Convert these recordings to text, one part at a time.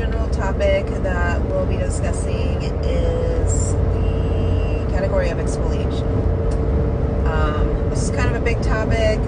general topic that we'll be discussing is the category of exfoliation. This is kind of a big topic,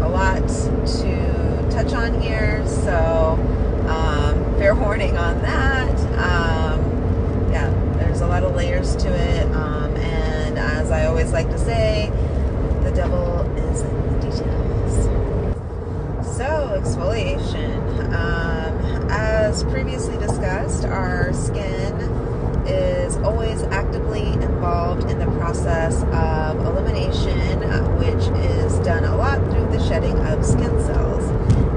a lot to touch on here, so fair warning on that. There's a lot of layers to it, and as I always like to say, the devil is in the details. So, exfoliation. As previously discussed, our skin is always actively involved in the process of elimination, which is done a lot through the shedding of skin cells.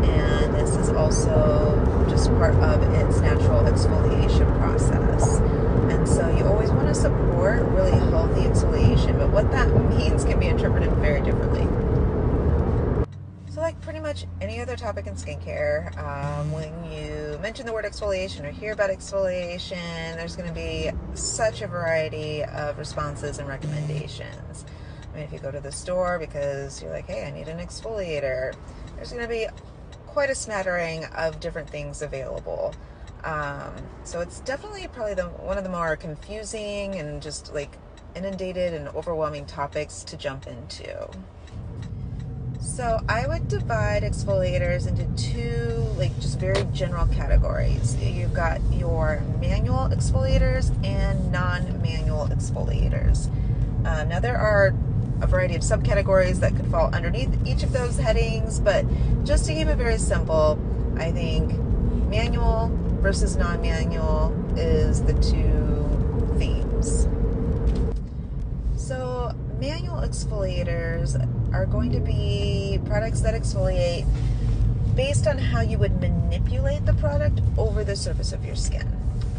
And this is also just part of its natural exfoliation process. And so you always want to support really healthy exfoliation, but what that means can be interpreted very differently. So like pretty much any other topic in skincare, when you mention the word exfoliation or hear about exfoliation, there's going to be such a variety of responses and recommendations. I mean, if you go to the store because you're like, hey, I need an exfoliator, there's going to be quite a smattering of different things available. So it's definitely probably one of the more confusing and just like inundated and overwhelming topics to jump into. So I would divide exfoliators into two, like just very general categories. You've got your manual exfoliators and non-manual exfoliators. Now there are a variety of subcategories that could fall underneath each of those headings, but just to keep it very simple, I think manual versus non-manual is the two themes. So manual exfoliators are going to be products that exfoliate based on how you would manipulate the product over the surface of your skin.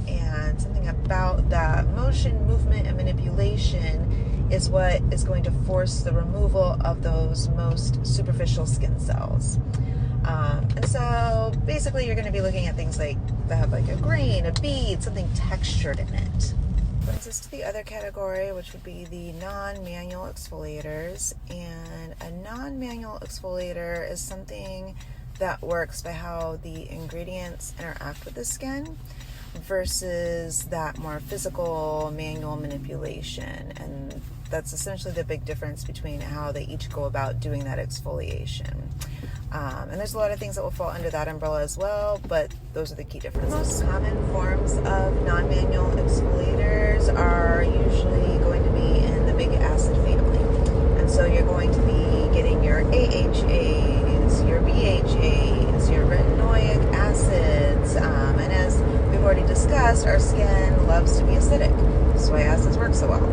And something about that motion, movement, and manipulation is what is going to force the removal of those most superficial skin cells. And so basically you're going to be looking at things like that have like a grain, a bead, something textured in it. Brings us to the other category, which would be the non-manual exfoliators. And a non-manual exfoliator is something that works by how the ingredients interact with the skin versus that more physical manual manipulation. And that's essentially the big difference between how they each go about doing that exfoliation. And there's a lot of things that will fall under that umbrella as well, but those are the key differences. The most common forms of non-manual exfoliators are usually going to be in the big acid family. And so you're going to be getting your AHAs, your BHAs, your retinoic acids, and as we've already discussed, our skin loves to be acidic. This is why acids work so well.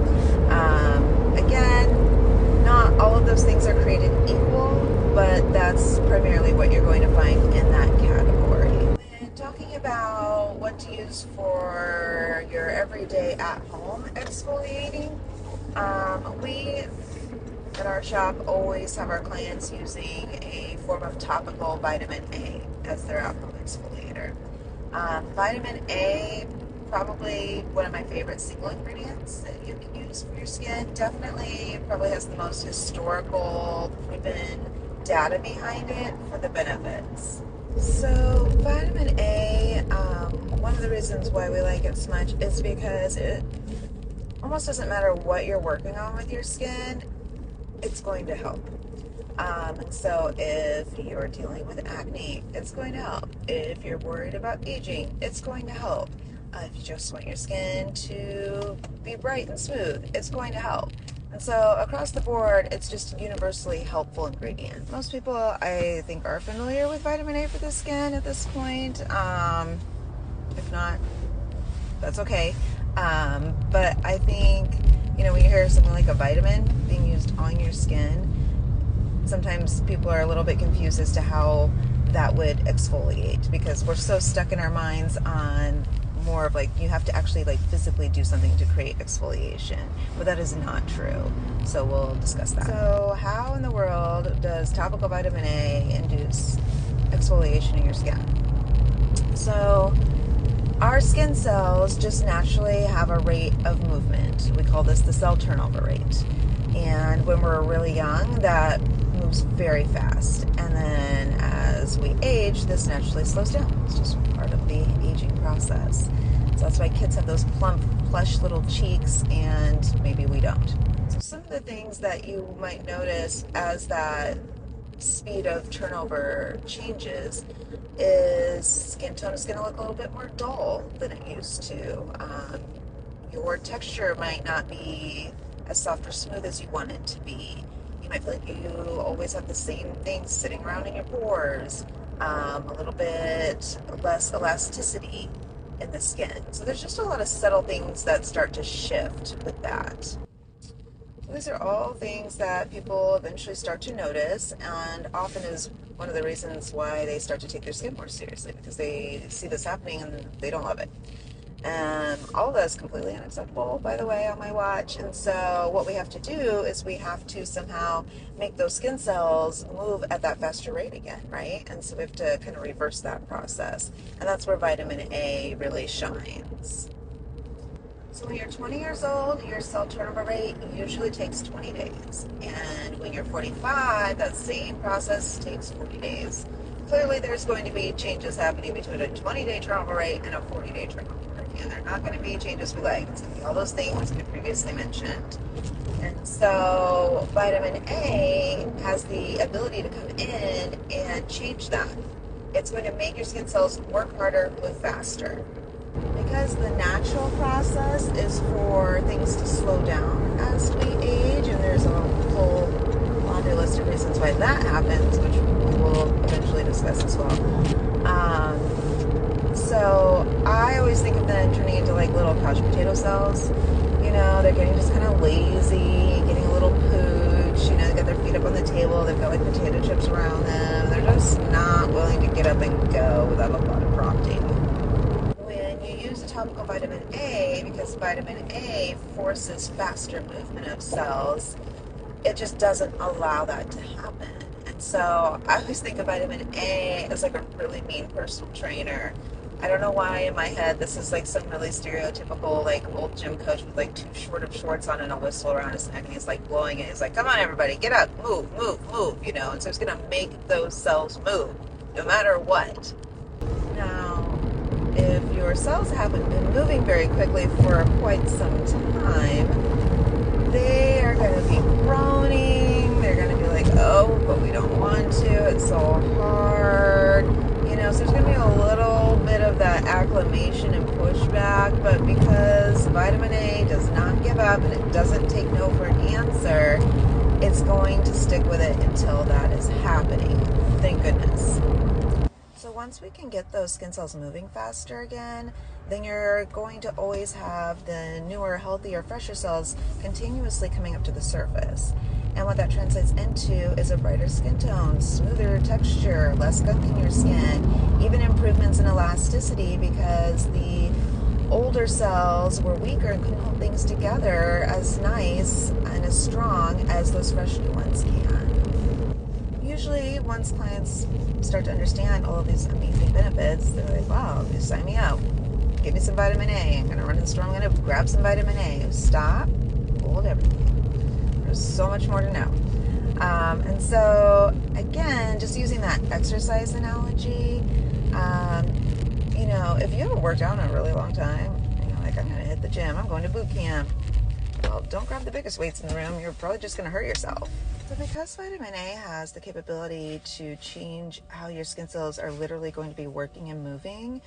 Again, not all of those things are created equal, but that's primarily what you're going to find in that category. When talking about what to use for your everyday at-home exfoliating, we at our shop always have our clients using a form of topical vitamin A as their at-home exfoliator. Vitamin A, probably one of my favorite single ingredients that you can use for your skin. Definitely probably has the most historical proven data behind it for the benefits. So vitamin A, one of the reasons why we like it so much is because it almost doesn't matter what you're working on with your skin, it's going to help. So if you're dealing with acne, it's going to help. If you're worried about aging, it's going to help. If you just want your skin to be bright and smooth, it's going to help. And so across the board, it's just a universally helpful ingredient. Most people, I think, are familiar with vitamin A for the skin at this point. If not, that's okay. But I think, when you hear something like a vitamin being used on your skin, sometimes people are a little bit confused as to how that would exfoliate, because we're so stuck in our minds on more of like you have to actually like physically do something to create exfoliation, but that is not true. So we'll discuss that. So how in the world does topical vitamin A induce exfoliation in your skin? So our skin cells just naturally have a rate of movement. We call this the cell turnover rate. And when we're really young, that moves very fast. And then as as we age, this naturally slows down. It's just part of the aging process. So that's why kids have those plump, plush little cheeks, and maybe we don't. So some of the things that you might notice as that speed of turnover changes is skin tone is going to look a little bit more dull than it used to. Your texture might not be as soft or smooth as you want it to be. You might feel like you always have the same things sitting around in your pores, a little bit less elasticity in the skin. So there's just a lot of subtle things that start to shift with that. So these are all things that people eventually start to notice, and often is one of the reasons why they start to take their skin more seriously, because they see this happening and they don't love it. And all of that is completely unacceptable, by the way, on my watch. And so what we have to do is we have to somehow make those skin cells move at that faster rate again, right? And so we have to kind of reverse that process. And that's where vitamin A really shines. So when you're 20 years old, your cell turnover rate usually takes 20 days. And when you're 45, that same process takes 40 days. Clearly, there's going to be changes happening between a 20-day turnover rate and a 40-day turnover rate. And they're not going to be changes we like. It's going to be all those things we previously mentioned. And so vitamin A has the ability to come in and change that. It's going to make your skin cells work harder, move faster. Because the natural process is for things to slow down as we age, and there's a whole laundry list of reasons why that happens, which we will eventually discuss as well. So I always think of them turning into like little couch potato cells. You know, they're getting just kind of lazy, getting a little pooch. You know, they got their feet up on the table, they've got like potato chips around them. They're just not willing to get up and go without a lot of prompting. You use a topical vitamin A, because vitamin A forces faster movement of cells, it just doesn't allow that to happen. And so I always think of vitamin A as like a really mean personal trainer. I don't know why in my head this is like some really stereotypical like old gym coach with like too short of shorts on and a whistle around his neck, and he's like blowing it. He's like, come on everybody, get up, move, move, move, you know. And so it's going to make those cells move no matter what. Now, if your cells haven't been moving very quickly for quite some time, they are going to be groaning. They're going to be like, oh, but we don't want to. It's so hard. You know, so there's going to be a little bit of that acclimation and pushback. But because vitamin A does not give up and it doesn't take no for an answer, it's going to stick with it until that is happening. Thank goodness. So once we can get those skin cells moving faster again, then you're going to always have the newer, healthier, fresher cells continuously coming up to the surface. And what that translates into is a brighter skin tone, smoother texture, less gunk in your skin, even improvements in elasticity, because the older cells were weaker and couldn't hold things together as nice and as strong as those fresh new ones can. Usually, once clients start to understand all of these amazing benefits, they're like, wow, just sign me up. Give me some vitamin A. I'm going to run to the store. I'm going to grab some vitamin A. Stop. Hold everything. There's so much more to know. And so, again, just using that exercise analogy, you know, if you haven't worked out in a really long time, you know, like, I'm going to hit the gym. I'm going to boot camp. Well, don't grab the biggest weights in the room. You're probably just going to hurt yourself. So because vitamin A has the capability to change how your skin cells are literally going to be working and moving,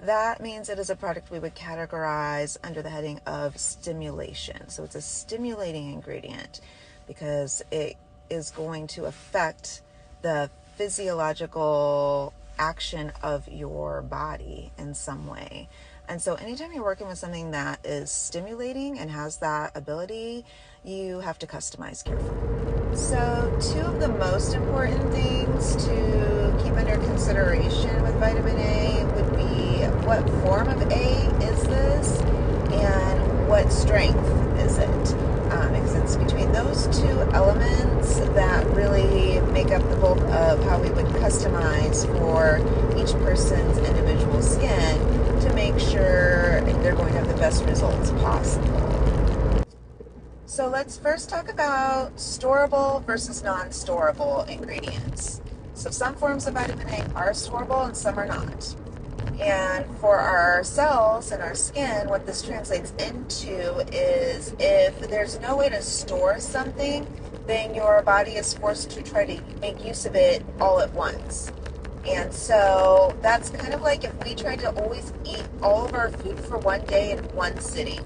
that means it is a product we would categorize under the heading of stimulation. So it's a stimulating ingredient because it is going to affect the physiological action of your body in some way. And so anytime you're working with something that is stimulating and has that ability, you have to customize carefully. So two of the most important things to keep under consideration with vitamin A would be what form of A is this and what strength is it? Because it's between those two elements that really make up the bulk of how we would customize for each person's individual skin to make sure they're going to have the best results possible. So let's first talk about storable versus non-storable ingredients. So some forms of vitamin A are storable and some are not. And for our cells and our skin, what this translates into is if there's no way to store something, then your body is forced to try to make use of it all at once. And so that's kind of like if we tried to always eat all of our food for one day in one sitting.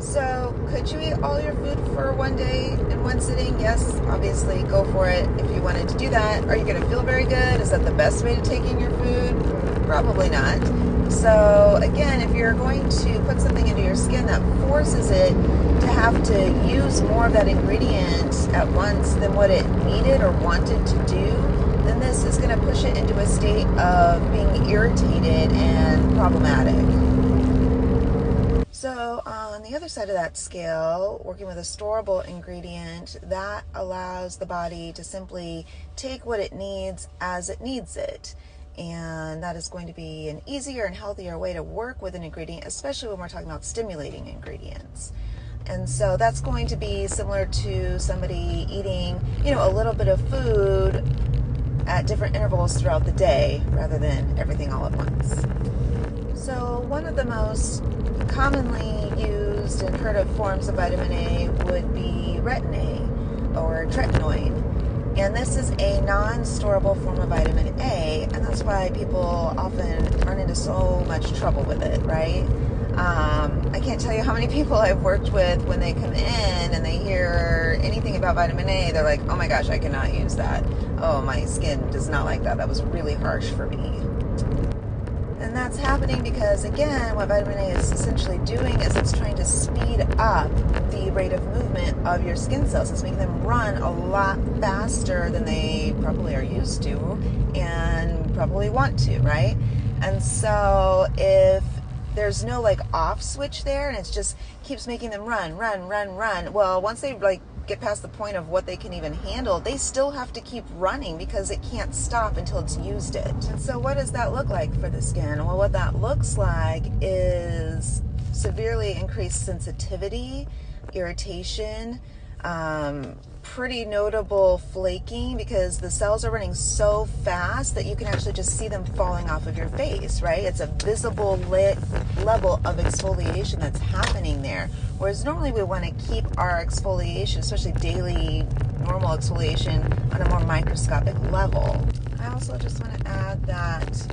So, could you eat all your food for one day in one sitting? Yes, obviously, go for it if you wanted to do that. Are you going to feel very good? Is that the best way to take in your food? Probably not. So, again, if you're going to put something into your skin that forces it to have to use more of that ingredient at once than what it needed or wanted to do, then this is going to push it into a state of being irritated and problematic. So on the other side of that scale, working with a storable ingredient, that allows the body to simply take what it needs as it needs it. And that is going to be an easier and healthier way to work with an ingredient, especially when we're talking about stimulating ingredients. And so that's going to be similar to somebody eating, a little bit of food at different intervals throughout the day rather than everything all at once. So one of the most commonly used and heard of forms of vitamin A would be retin A or tretinoin. And this is a non-storable form of vitamin A, and that's why people often run into so much trouble with it, right? I can't tell you how many people I've worked with when they come in and they hear anything about vitamin A, they're like, oh my gosh, I cannot use that. Oh, my skin does not like that. That was really harsh for me. And that's happening because, again, what vitamin A is essentially doing is it's trying to speed up the rate of movement of your skin cells. It's making them run a lot faster than they probably are used to and probably want to, right? And so if there's no off switch there and it just keeps making them run, well, once they get past the point of what they can even handle, they still have to keep running because it can't stop until it's used it. And so what does that look like for the skin? Well, what that looks like is severely increased sensitivity, irritation, pretty notable flaking because the cells are running so fast that you can actually just see them falling off of your face, right? It's a visible level of exfoliation that's happening there. Whereas normally we want to keep our exfoliation, especially daily normal exfoliation, on a more microscopic level. I also just want to add that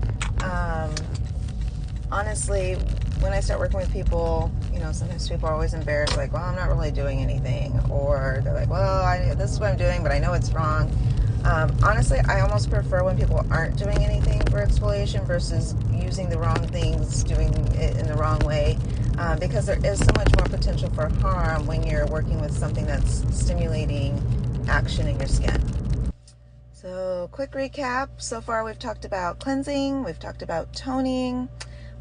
honestly, when I start working with people, sometimes people are always embarrassed, like, well, I'm not really doing anything. Or they're like, well, this is what I'm doing, but I know it's wrong. Honestly, I almost prefer when people aren't doing anything for exfoliation versus using the wrong things, doing it in the wrong way, because there is so much more potential for harm when you're working with something that's stimulating action in your skin. So, quick recap. So far, we've talked about cleansing, we've talked about toning,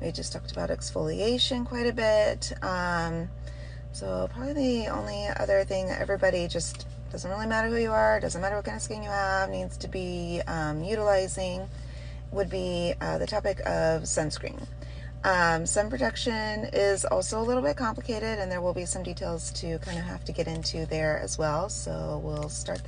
we just talked about exfoliation quite a bit. So probably the only other thing that everybody, just doesn't really matter who you are, doesn't matter what kind of skin you have, needs to be utilizing would be the topic of sunscreen. Sun protection is also a little bit complicated, and there will be some details to kind of have to get into there as well. So we'll start that.